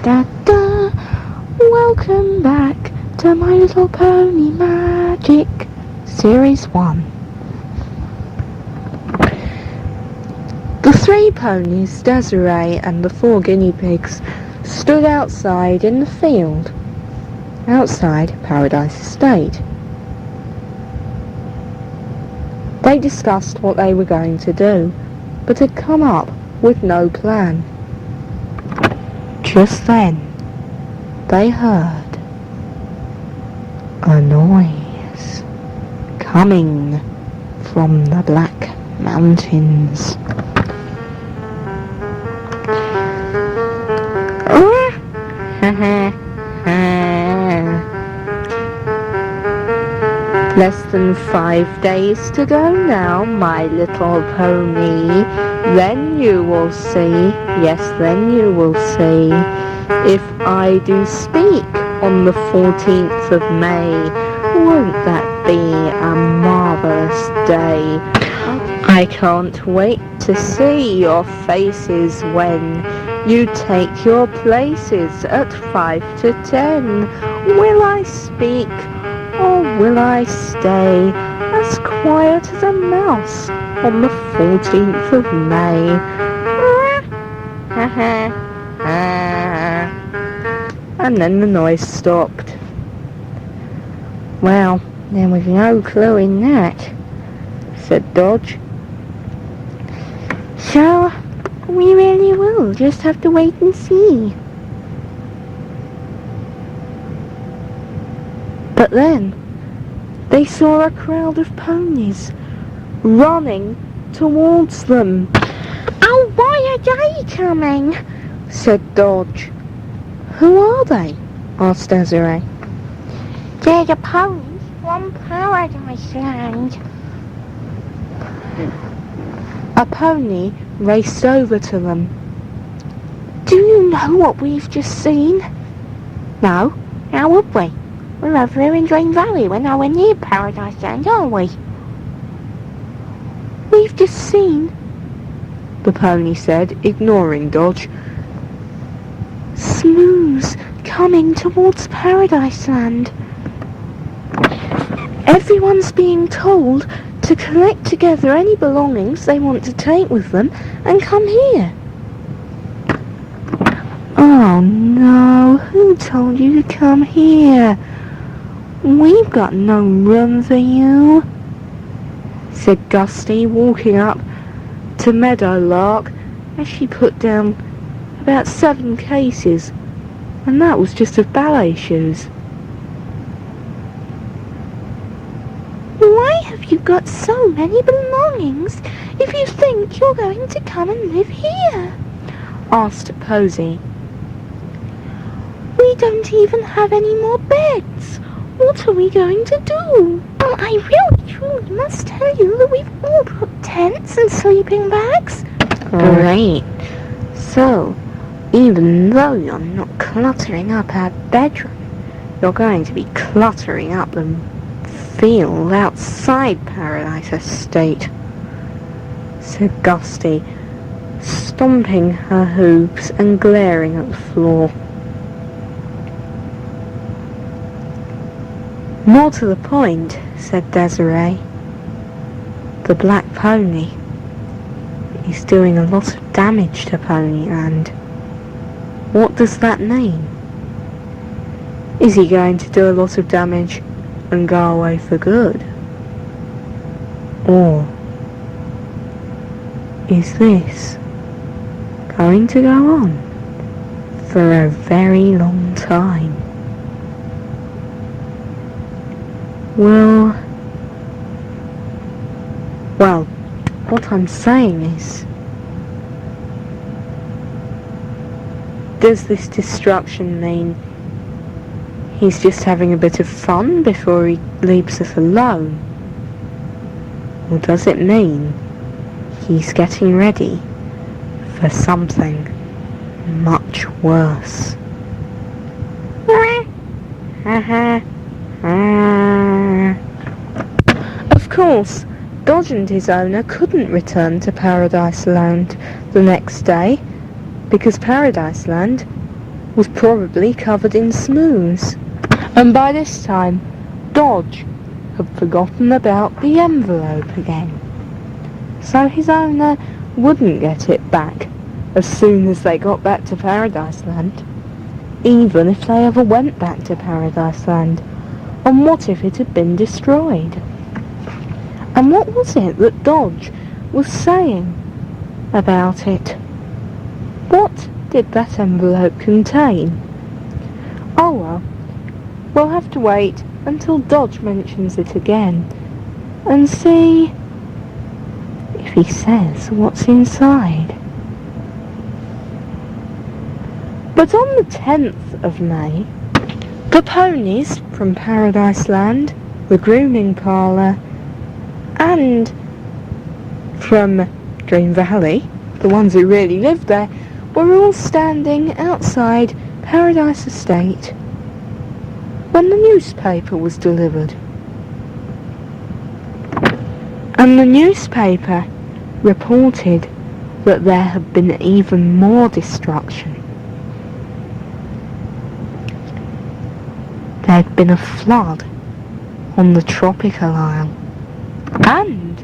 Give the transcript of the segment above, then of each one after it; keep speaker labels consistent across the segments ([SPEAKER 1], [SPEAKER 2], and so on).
[SPEAKER 1] da da. Welcome back to My Little Pony Magic Series 1. The 3 ponies, Desiree and the 4 guinea pigs, stood outside in the field, outside Paradise Estate. They discussed what they were going to do, but had come up with no plan. Just then, they heard a noise coming from the Black Mountains. Less than 5 days to go now, my little pony. Then you will see, yes, then you will see, if I do speak on the 14th of May. Won't that be a marvellous day? I can't wait to see your faces when you take your places at 5 to 10. Will I speak or will I stay as quiet as a mouse on the 14th of May? And then the noise stopped. Well, there was no clue in that, said Dodge. So, we really will just have to wait and see. But then, they saw a crowd of ponies running towards them. Oh, why are they coming? Said Dodge. Who are they? Asked Desiree. They're the ponies from Paradise Land. A pony raced over to them. Do you know what we've just seen? No, how would we? We're over here in Dream Valley. We're nowhere near Paradise Land, aren't we? We've just seen, the pony said, ignoring Dodge, Smooths coming towards Paradise Land. Everyone's being told to collect together any belongings they want to take with them and come here. Oh no, who told you to come here? We've got no room for you, said Gusty, walking up to Meadowlark as she put down about 7 cases, and that was just of ballet shoes. Why have you got so many belongings if you think you're going to come and live here? Asked Posy. We don't even have any more beds. What are we going to do? Well, I really truly must tell you that we've all brought tents and sleeping bags. Great. So, even though you're not cluttering up our bedroom, you're going to be cluttering up the field outside Paradise Estate, said Gusty, stomping her hooves and glaring at the floor. More to the point, said Desiree, the black pony is doing a lot of damage to Ponyland. What does that mean? Is he going to do a lot of damage and go away for good? Or is this going to go on for a very long time? Well, what I'm saying is, does this destruction mean he's just having a bit of fun before he leaves us alone? Or does it mean he's getting ready for something much worse? Of course, Dodge and his owner couldn't return to Paradise Land the next day, because Paradise Land was probably covered in smooze, and by this time Dodge had forgotten about the envelope again. So his owner wouldn't get it back as soon as they got back to Paradise Land, even if they ever went back to Paradise Land. And what if it had been destroyed? And what was it that Dodge was saying about it? What did that envelope contain? Oh well, we'll have to wait until Dodge mentions it again and see if he says what's inside. But on the 10th of May, the ponies from Paradise Land, the grooming parlour, and from Dream Valley, the ones who really lived there, were all standing outside Paradise Estate when the newspaper was delivered. And the newspaper reported that there had been even more destruction. There had been a flood on the tropical isle, and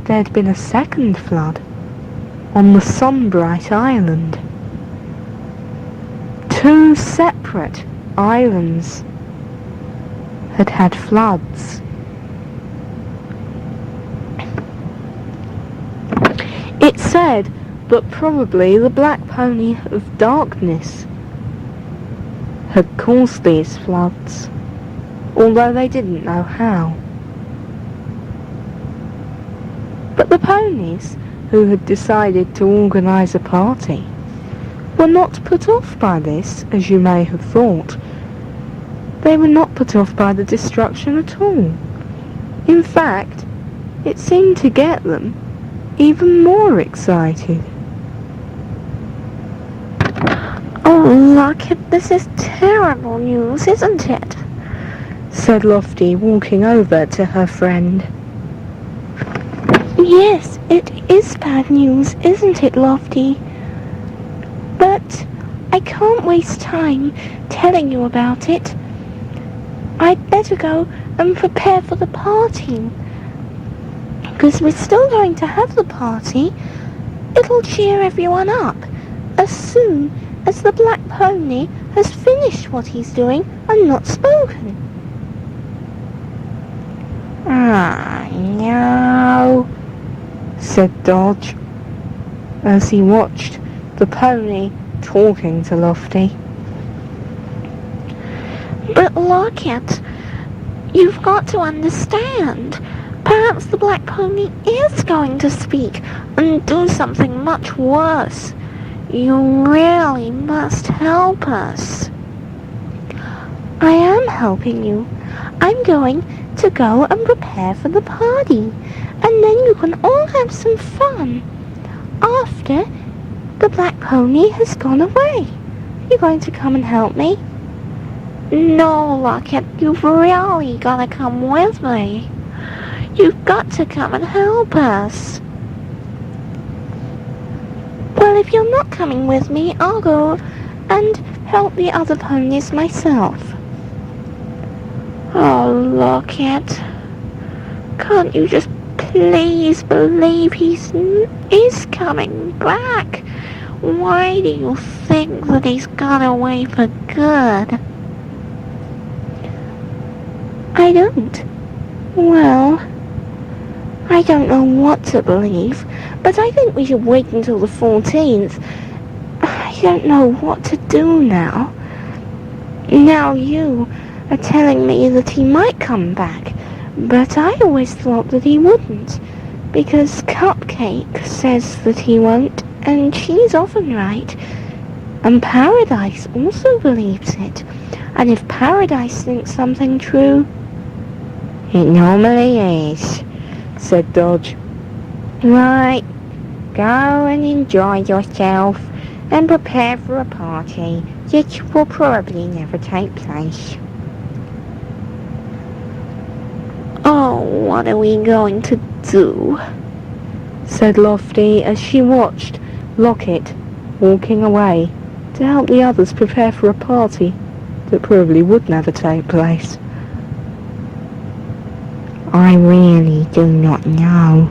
[SPEAKER 1] there had been a second flood on the Sunbright Island. Two separate islands had floods. It said that probably the Black Pony of Darkness had caused these floods, although they didn't know how. But the ponies, who had decided to organise a party, were not put off by this, as you may have thought. They were not put off by the destruction at all. In fact, it seemed to get them even more excited.
[SPEAKER 2] "Oh, look, this is terrible news, isn't it?"
[SPEAKER 1] said Lofty, walking over to her friend.
[SPEAKER 2] "Yes, it is bad news, isn't it, Lofty? But I can't waste time telling you about it. I'd better go and prepare for the party. Because we're still going to have the party. It'll cheer everyone up as soon as the Black Pony has finished what he's doing and not spoken."
[SPEAKER 1] "Ah, no," said Dodge, as he watched the pony talking to Lofty.
[SPEAKER 2] "But Locket, you've got to understand. Perhaps the Black Pony is going to speak and do something much worse. You really must help us." "I am helping you. I'm going to go and prepare for the party, and then you can all have some fun after the Black Pony has gone away. You going to come and help me?" "No, Locket, you've really got to come with me. You've got to come and help us." "Well, if you're not coming with me, I'll go and help the other ponies myself." "Oh, Locket, can't you just please believe he is coming back? Why do you think that he's gone away for good?" "I don't. Well, I don't know what to believe, but I think we should wait until the 14th. I don't know what to do now. Now you are telling me that he might come back, but I always thought that he wouldn't, because Cupcake says that he won't, and she's often right. And Paradise also believes it, and if Paradise thinks something true,
[SPEAKER 1] "It normally is," said Dodge. "Right, go and enjoy yourself and prepare for a party that will probably never take place."
[SPEAKER 2] "Oh, what are we going to do?"
[SPEAKER 1] said Lofty as she watched Locket walking away to help the others prepare for a party that probably would never take place.
[SPEAKER 2] I really do not know.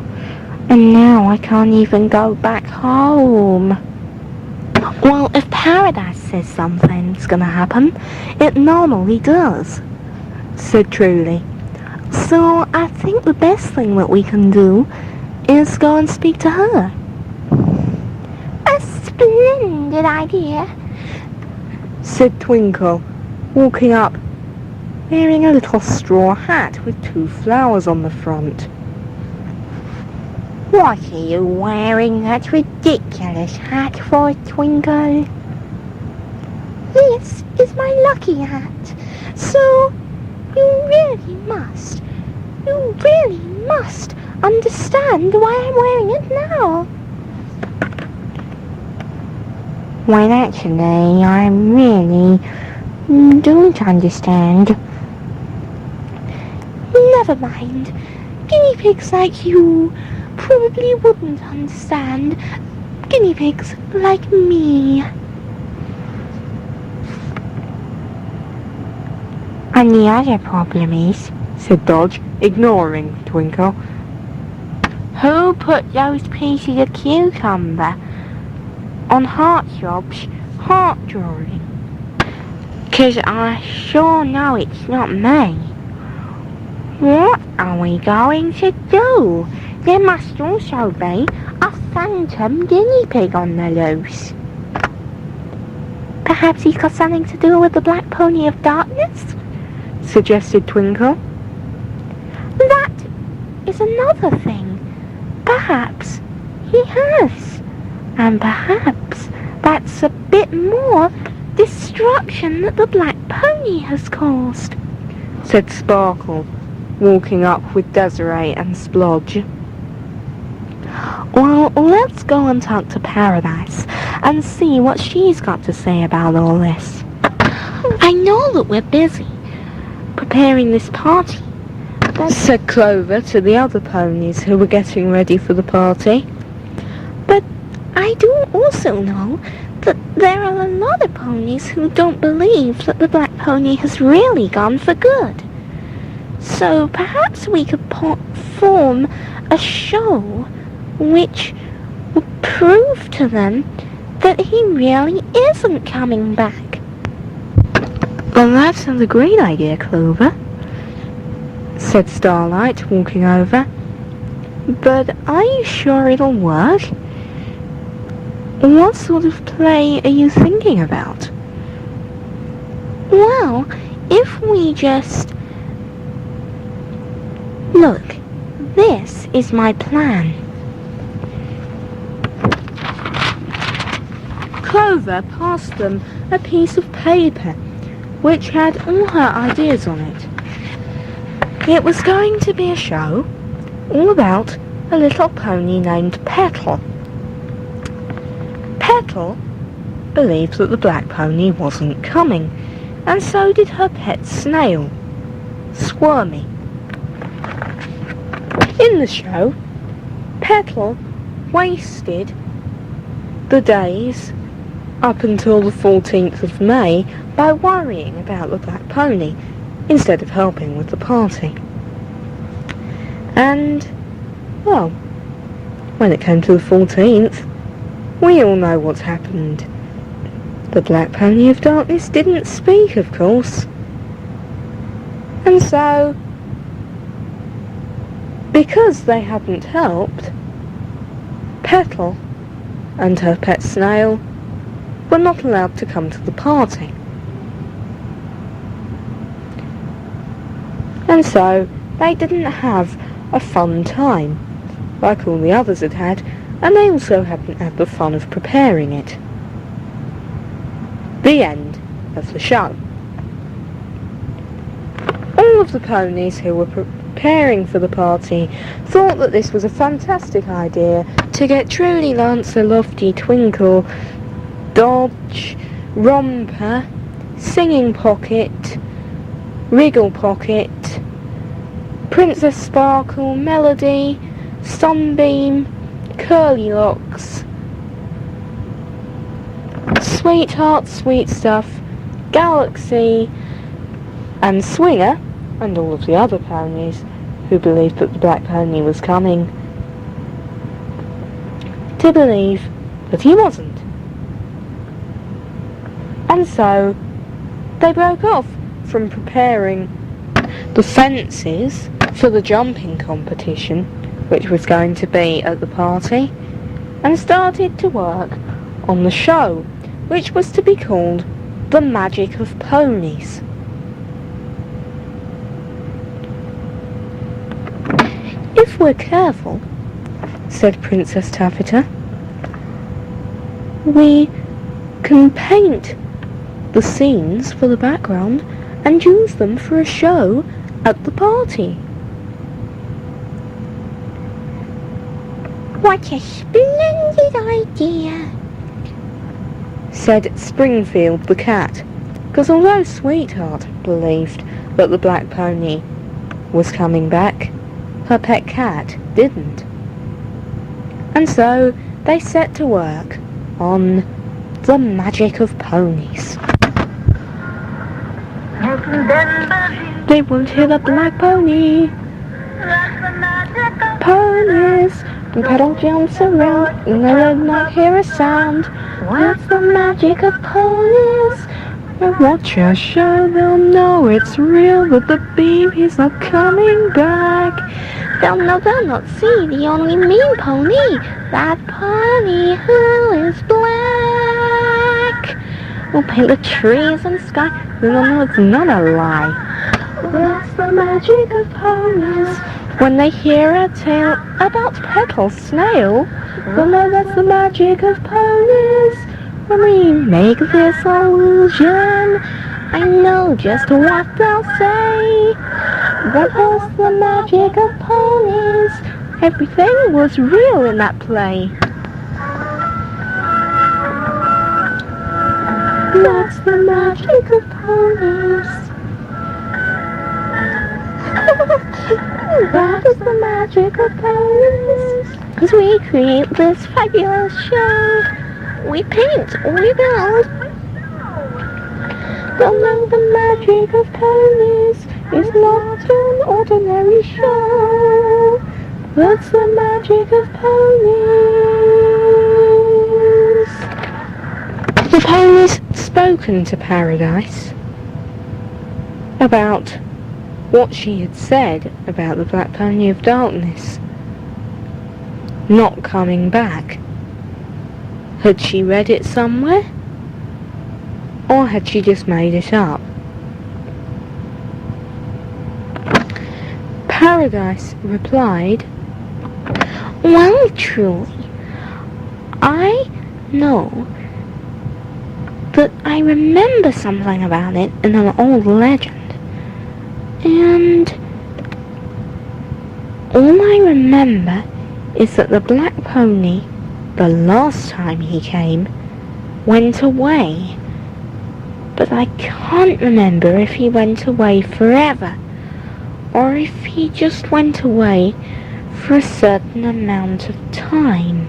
[SPEAKER 2] And now I can't even go back home. Well, if Paradise says something's gonna happen, it normally does, said Truly. So I think the best thing that we can do is go and speak to her. A splendid idea,
[SPEAKER 1] said Twinkle, walking up, wearing a little straw hat with 2 flowers on the front.
[SPEAKER 2] What are you wearing that ridiculous hat for, Twinkle? This is my lucky hat, so you really must understand why I'm wearing it now. Well, actually, I really don't understand. Never mind. Guinea pigs like you probably wouldn't understand. Guinea pigs like me. And the other problem is,
[SPEAKER 1] said Dodge, ignoring Twinkle,
[SPEAKER 2] who put those pieces of cucumber on Heartthrobb's heart drawing? 'Cause I sure know it's not me. What are we going to do? There must also be a phantom guinea pig on the loose. Perhaps he's got something to do with the Black Pony of Darkness?
[SPEAKER 1] suggested Twinkle.
[SPEAKER 2] That is another thing. Perhaps he has. And perhaps that's a bit more destruction that the Black Pony has caused,
[SPEAKER 1] said Sparkle, walking up with Desiree and Splodge.
[SPEAKER 2] Well, let's go and talk to Paradise and see what she's got to say about all this. I know that we're busy preparing this party,
[SPEAKER 1] said Clover to the other ponies who were getting ready for the party.
[SPEAKER 2] But I do also know that there are a lot of ponies who don't believe that the Black Pony has really gone for good. So perhaps we could form a show which will prove to them that he really isn't coming back.
[SPEAKER 1] Well, that sounds a great idea, Clover, said Starlight, walking over. But are you sure it'll work? What sort of play are you thinking about?
[SPEAKER 2] Well, if we just... Look, this is my plan.
[SPEAKER 1] Clover passed them a piece of paper which had all her ideas on it. It was going to be a show all about a little pony named Petal. Petal believed that the Black Pony wasn't coming, and so did her pet snail, Squirmy. In the show, Petal wasted the days up until the 14th of May by worrying about the Black Pony instead of helping with the party. And, well, when it came to the 14th, we all know what's happened. The Black Pony of Darkness didn't speak, of course. And so, because they hadn't helped, Petal and her pet snail were not allowed to come to the party. And so they didn't have a fun time like all the others had had, and they also hadn't had the fun of preparing it. The end of the show. All of the ponies who were preparing for the party thought that this was a fantastic idea to get Truly, Lancer, Lofty, Twinkle, Dodge, Romper, Singing Pocket, Wriggle Pocket, Princess Sparkle, Melody, Sunbeam, Curly Locks, Sweetheart, Sweet Stuff, Galaxy, and Swinger, and all of the other ponies who believed that the black pony was coming, to believe that he wasn't. And so they broke off from preparing the fences for the jumping competition, which was going to be at the party, and started to work on the show, which was to be called The Magic of Ponies. If we're careful, said Princess Taffeta, we can paint the scenes for the background and use them for a show at the party.
[SPEAKER 2] What a splendid idea,
[SPEAKER 1] said Springfield the cat, because although Sweetheart believed that the black pony was coming back, her pet cat didn't. And so they set to work on The Magic of Ponies. They won't hear the black pony. Ponies and pedal jumps around and they will not hear a sound. What's the magic of ponies? When they watch a show they'll know it's real, that the babies are coming back.
[SPEAKER 2] They'll know, they'll not see the only mean pony, that pony who is black.
[SPEAKER 1] We'll paint the trees and sky, then they'll know it's not a lie. That's the magic of ponies. When they hear a tale about Petal Snail, they'll know that's the magic of ponies. When we make this illusion, I know just what they'll say. That was the magic of ponies. Everything was real in that play. That's the magic of ponies. That is the magic of ponies.
[SPEAKER 2] As we create this fabulous show, we paint, we build.
[SPEAKER 1] They'll know the magic of ponies is not an ordinary show. That's the magic of ponies. The ponies spoken to Paradise about what she had said about the Black Pony of Darkness not coming back. Had she read it somewhere? Or had she just made it up? Paradise replied,
[SPEAKER 2] Well, truly, I know that I remember something about it in an old legend. And all I remember is that the black pony, the last time he came, went away. But I can't remember if he went away forever, or if he just went away for a certain amount of time.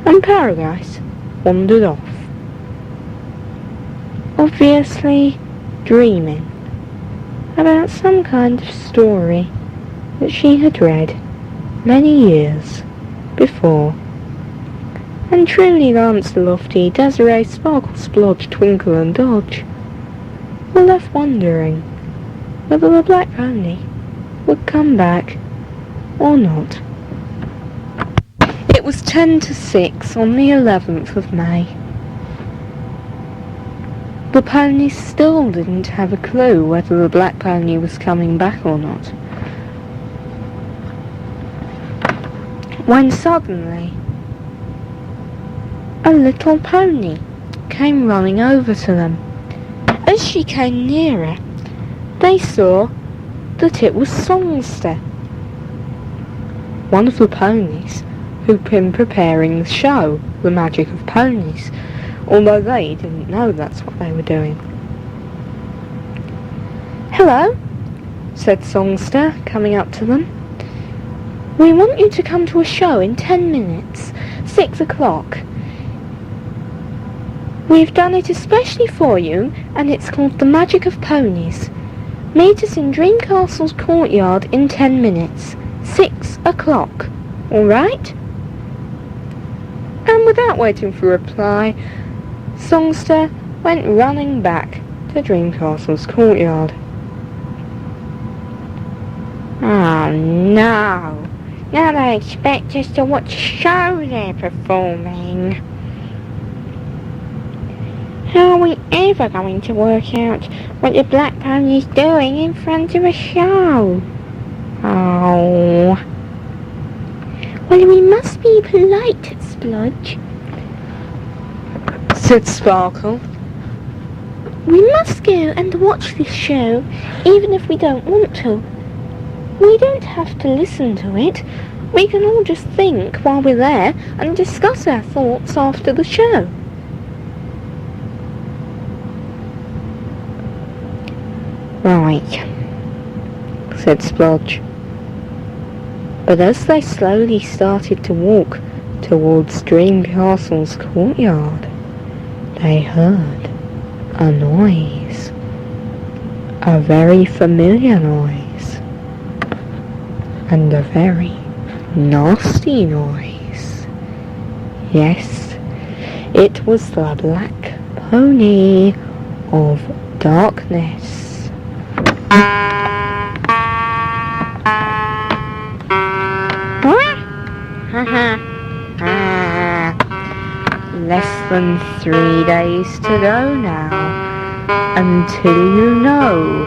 [SPEAKER 1] And Paradise wandered off, obviously dreaming about some kind of story that she had read many years before. And truly Lancelofty, Desiree, Sparkle, Splodge, Twinkle and Dodge were left wondering whether the black pony would come back or not. It was 10 to 6 on the 11th of May. The ponies still didn't have a clue whether the black pony was coming back or not. When suddenly, a little pony came running over to them. As she came nearer, they saw that it was Songster, one of the ponies who'd been preparing the show, The Magic of Ponies, although they didn't know that's what they were doing. Hello, said Songster, coming up to them. We want you to come to a show in 10 minutes. 6 o'clock. We've done it especially for you, and it's called The Magic of Ponies. Meet us in Dream Castle's courtyard in 10 minutes. 6 o'clock. Alright? And without waiting for a reply, Songster went running back to Dream Castle's courtyard. Oh no! Now they expect us to watch a show they're performing. How are we ever going to work out what the Black Pony's doing in front of a show? Oh. Well, we must be polite, Splodge, said Sparkle. We must go and watch this show, even if we don't want to. We don't have to listen to it. We can all just think while we're there and discuss our thoughts after the show. Right, said Splodge. But as they slowly started to walk towards Dream Castle's courtyard, they heard a noise. A very familiar noise. And a very nasty noise. Yes, it was the Black Pony of Darkness. Less than 3 days to go now, until you know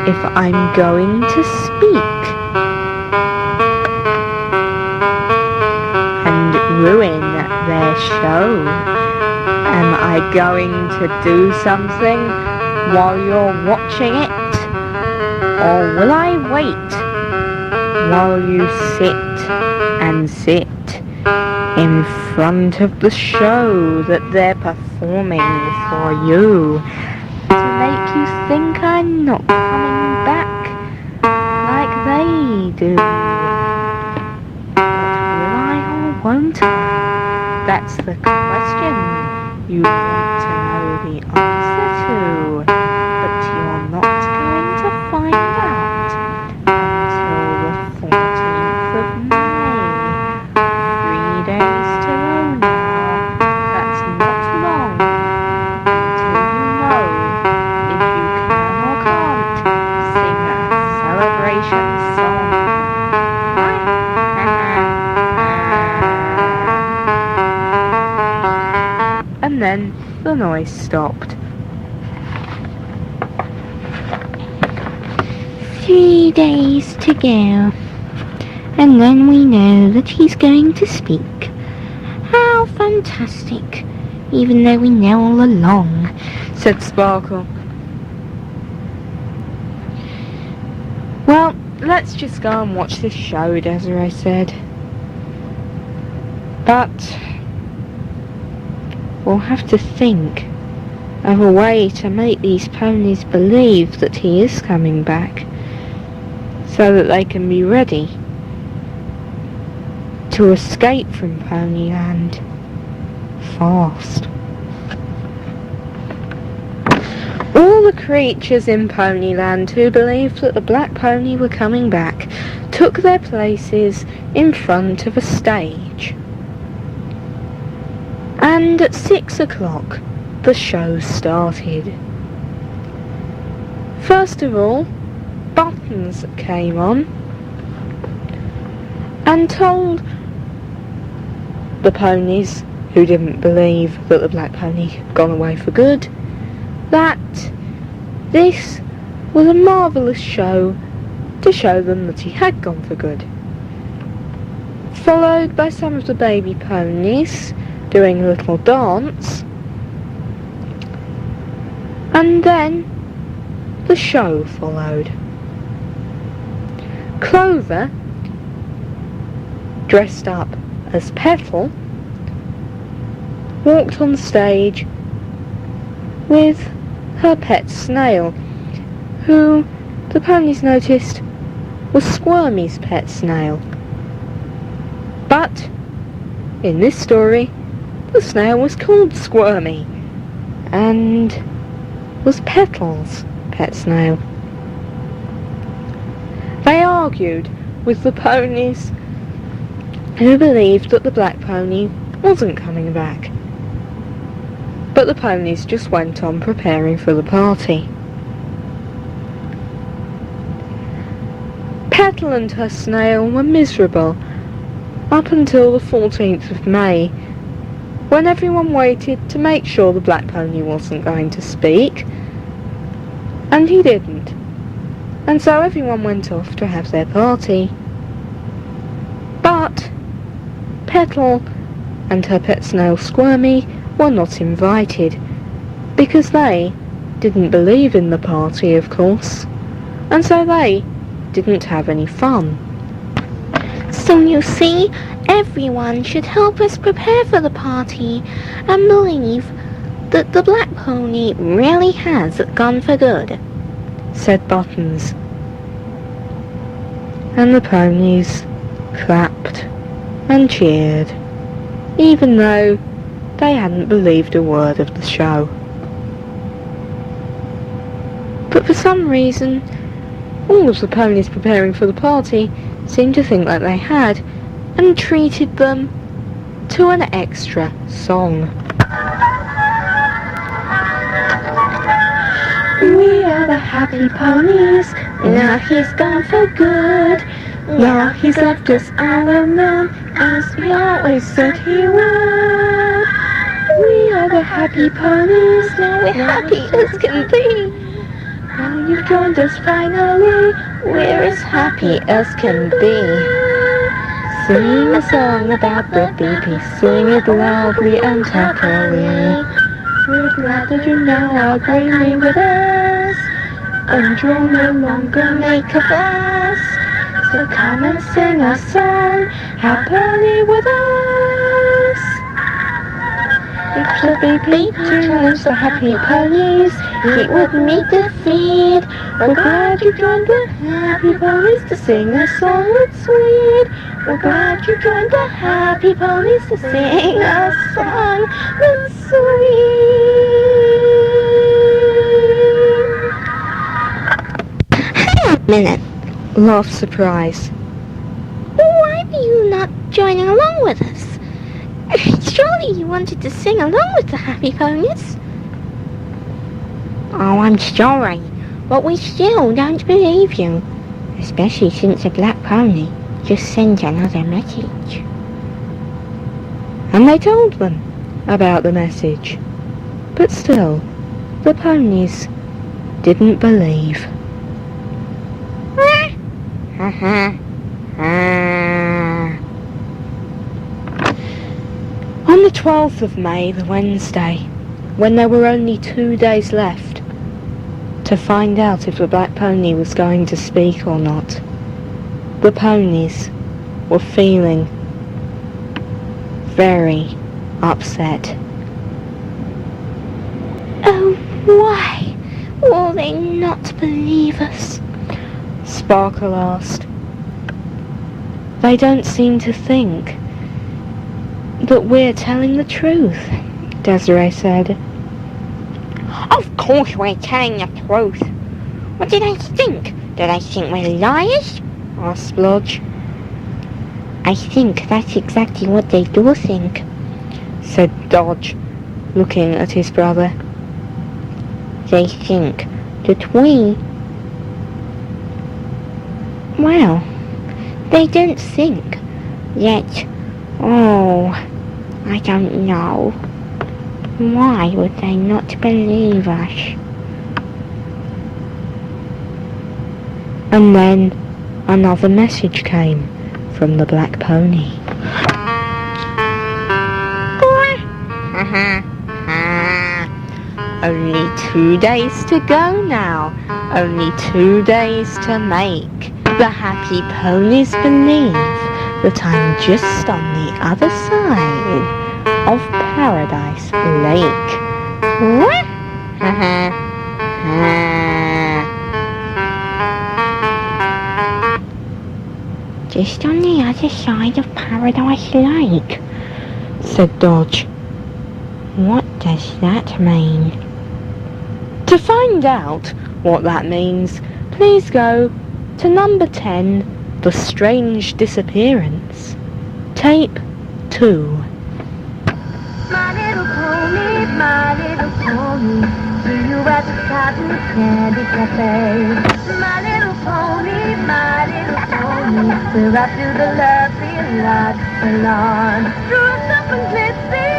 [SPEAKER 1] if I'm going to speak and ruin their show. Am I going to do something while you're watching it? Or will I wait while you sit and sit in front of the show that they're performing for you to make you think I'm not coming back like they do? But will I or won't I? That's the question you want to know the answer to, but you're not going to find out until the 14th of May. 3 days to go now. That's not long until you know if you can or can't sing a celebration song. And then the noise stopped. 3 days to go. And then we know that he's going to speak. How fantastic, even though we know all along, said Sparkle. Well, let's just go and watch this show, Desiree said. But we'll have to think of a way to make these ponies believe that he is coming back, so that they can be ready to escape from Ponyland fast. All the creatures in Ponyland who believed that the Black Pony were coming back took their places in front of a stage. And at 6 o'clock, the show started. First of all, Buttons came on and told the ponies who didn't believe that the Black Pony had gone away for good that this was a marvellous show to show them that he had gone for good. Followed by some of the baby ponies doing a little dance, and then the show followed. Clover, dressed up as Petal, walked on stage with her pet snail, who the ponies noticed was Squirmy's pet snail. But In this story, the snail was called Squirmy and was Petal's pet snail. They argued with the ponies, who believed that the black pony wasn't coming back. But the ponies just went on preparing for the party. Petal and her snail were miserable up until the 14th of May, when everyone waited to make sure the black pony wasn't going to speak, and he didn't. And so everyone went off to have their party. But Petal and her pet snail Squirmy were not invited, because they didn't believe in the party, of course, and so they didn't have any fun.
[SPEAKER 2] So you see, everyone should help us prepare for the party and believe that the black pony really has gone for good,
[SPEAKER 1] said Buttons. And the ponies clapped and cheered, even though they hadn't believed a word of the show. But for some reason, all of the ponies preparing for the party seemed to think that they had, and treated them to an extra song.
[SPEAKER 2] We are the happy ponies, now he's gone for good. Now he's left us all alone, as we always said he would. We are the happy ponies, now we're happy as can be. Now you've joined us finally, we're as happy as can be.
[SPEAKER 1] Sing a song about the BP, sing it loudly and happily.
[SPEAKER 2] We're glad that you now are agreeing with us, and you'll no longer make a fuss. So come and sing a song happily with us. If the BP joins the happy ponies, it would meet defeat. We're glad you joined the happy ponies to sing a song that's sweet. We're glad you joined the happy ponies to sing a song that's sweet. Hang on a minute,
[SPEAKER 1] laughed Surprise.
[SPEAKER 2] Why are you not joining along with us? Surely you wanted to sing along with the happy ponies.
[SPEAKER 3] Oh, I'm sorry, but we still don't believe you, especially since the black pony just sent another message.
[SPEAKER 1] And they told them about the message, but still, the ponies didn't believe. On the 12th of May, the Wednesday, when there were only 2 days left to find out if the black pony was going to speak or not, the ponies were feeling very upset.
[SPEAKER 2] Oh, why will they not believe us?
[SPEAKER 1] Sparkle asked. They don't seem to think that we're telling the truth, Desiree said.
[SPEAKER 3] Of course we're telling the truth. What did I think? Did I think we're liars?
[SPEAKER 1] Asked Splodge.
[SPEAKER 3] I think that's exactly what they do think,
[SPEAKER 1] said Dodge, looking at his brother.
[SPEAKER 3] They think that we... Well, they don't think that... Oh, I don't know. Why would they not believe us?
[SPEAKER 1] And then another message came from the black pony. Only 2 days to go now. Only 2 days to make the happy ponies believe that I'm just on the other side of Paradise Lake.
[SPEAKER 3] Just on the other side of Paradise Lake. said Dodge. What does that mean?
[SPEAKER 1] To find out what that means, please go to number 10, The Strange Disappearance, tape 2.
[SPEAKER 4] My little pony, see you at the cotton candy cafe. My little pony, we're off to the lovely lodge salon. Dressed up in glitzy